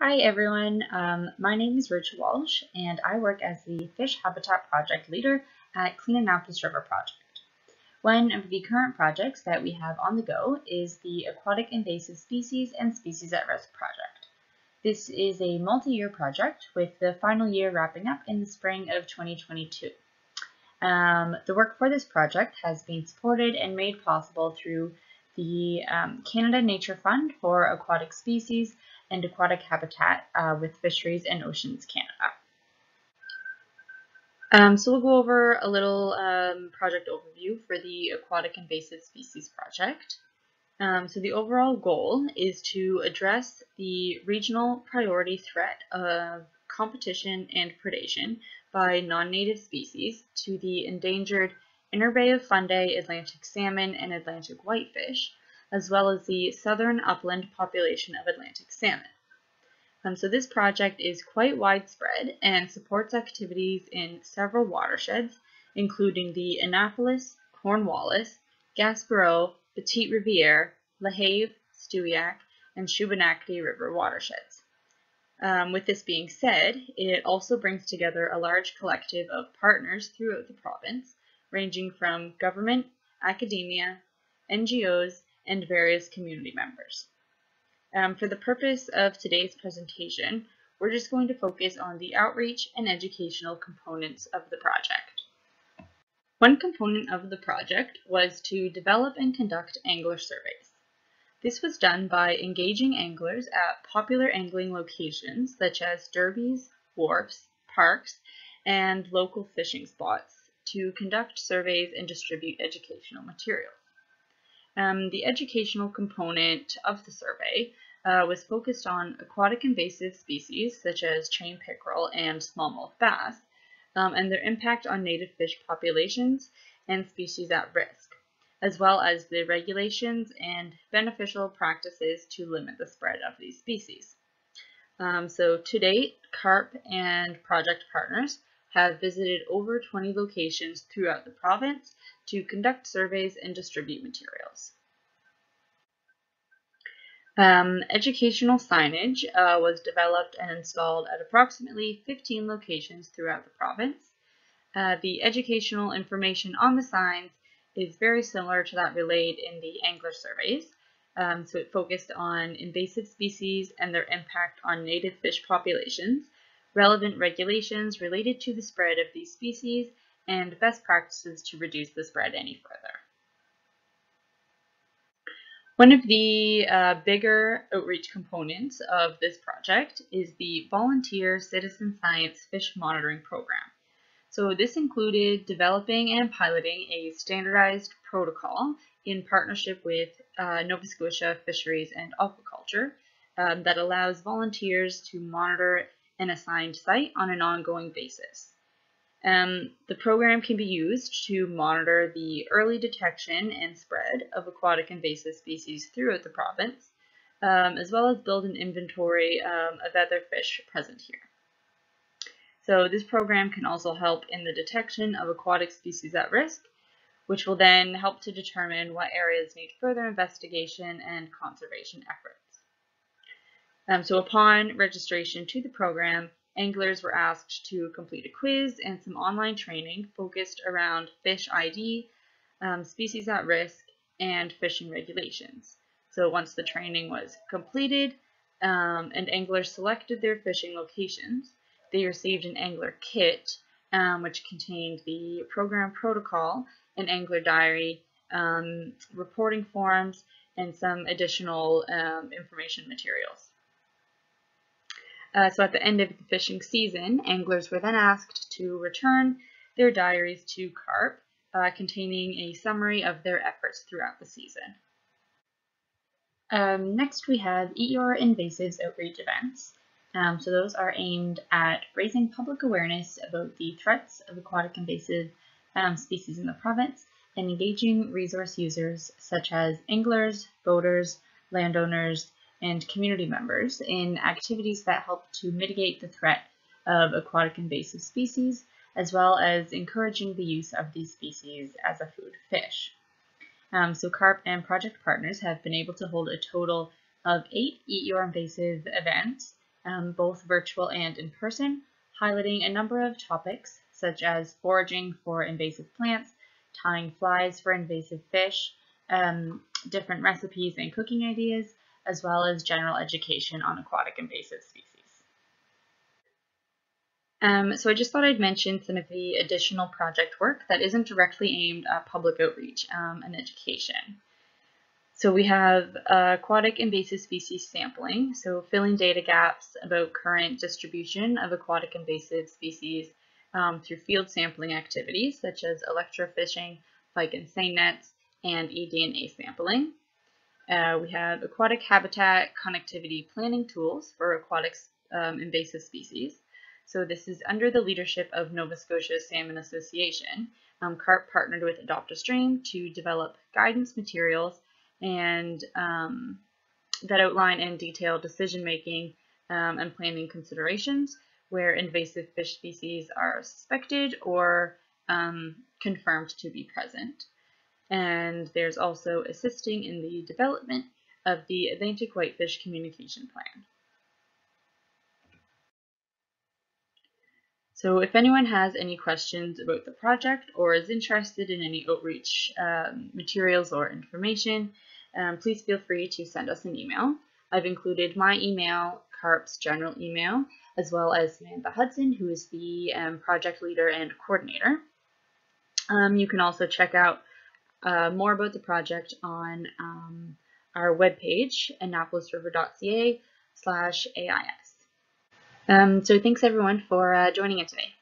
Hi everyone, my name is Rachel Walsh and I work as the Fish Habitat Project Leader at Clean Annapolis River Project. One of the current projects that we have on the go is the Aquatic Invasive Species and Species at Risk project. This is a multi-year project with the final year wrapping up in the spring of 2022. The work for this project has been supported and made possible through the Canada Nature Fund for Aquatic Species and Aquatic Habitat with Fisheries and Oceans Canada. So we'll go over a little project overview for the Aquatic Invasive Species project. So the overall goal is to address the regional priority threat of competition and predation by non-native species to the endangered Inner Bay of Fundy Atlantic salmon and Atlantic whitefish, as well as the southern upland population of Atlantic salmon. So this project is quite widespread and supports activities in several watersheds, including the Annapolis, Cornwallis, Gaspereau, Petite Riviere, LaHave, Stewiacke, and Shubenacadie River watersheds. With this being said, it also brings together a large collective of partners throughout the province, ranging from government, academia, NGOs, and various community members. For the purpose of today's presentation, we're just going to focus on the outreach and educational components of the project. One component of the project was to develop and conduct angler surveys. This was done by engaging anglers at popular angling locations such as derbies, wharfs, parks, and local fishing spots to conduct surveys and distribute educational materials. The educational component of the survey was focused on aquatic invasive species such as chain pickerel and smallmouth bass, and their impact on native fish populations and species at risk, as well as the regulations and beneficial practices to limit the spread of these species. So to date, CARP and project partners have visited over 20 locations throughout the province to conduct surveys and distribute materials. Educational signage was developed and installed at approximately 15 locations throughout the province. The educational information on the signs is very similar to that relayed in the angler surveys. So it focused on invasive species and their impact on native fish populations, relevant regulations related to the spread of these species, and best practices to reduce the spread any further. One of the bigger outreach components of this project is the Volunteer Citizen Science Fish Monitoring Program. So this included developing and piloting a standardized protocol in partnership with Nova Scotia Fisheries and Aquaculture that allows volunteers to monitor an assigned site on an ongoing basis. The program can be used to monitor the early detection and spread of aquatic invasive species throughout the province, as well as build an inventory of other fish present here. So this program can also help in the detection of aquatic species at risk, which will then help to determine what areas need further investigation and conservation efforts. So upon registration to the program, anglers were asked to complete a quiz and some online training focused around fish ID, species at risk, and fishing regulations. So once the training was completed and anglers selected their fishing locations, they received an angler kit, which contained the program protocol, an angler diary, reporting forms, and some additional information materials. So at the end of the fishing season, anglers were then asked to return their diaries to CARP, containing a summary of their efforts throughout the season. Next, we have Eat Your Invasives outreach events. So those are aimed at raising public awareness about the threats of aquatic invasive species in the province and engaging resource users such as anglers, boaters, landowners, and community members in activities that help to mitigate the threat of aquatic invasive species, as well as encouraging the use of these species as a food fish. So CARP and project partners have been able to hold a total of 8 Eat Your Invasive events both virtual and in person, highlighting a number of topics such as foraging for invasive plants, tying flies for invasive fish, different recipes and cooking ideas, as well as general education on aquatic invasive species. So I just thought I'd mention some of the additional project work that isn't directly aimed at public outreach and education. So we have aquatic invasive species sampling, so filling data gaps about current distribution of aquatic invasive species through field sampling activities such as electrofishing, pike and seine nets, and eDNA sampling. We have aquatic habitat connectivity planning tools for aquatic invasive species. So this is under the leadership of Nova Scotia Salmon Association. CARP partnered with Adopt a Stream to develop guidance materials and that outline and detail decision-making and planning considerations where invasive fish species are suspected or confirmed to be present. And there's also assisting in the development of the Atlantic Whitefish Communication Plan. So if anyone has any questions about the project or is interested in any outreach materials or information, please feel free to send us an email. I've included my email, CARP's general email, as well as Samantha Hudson, who is the project leader and coordinator. You can also check out more about the project on our webpage, annapolisriver.ca/AIS. So thanks everyone for joining in today.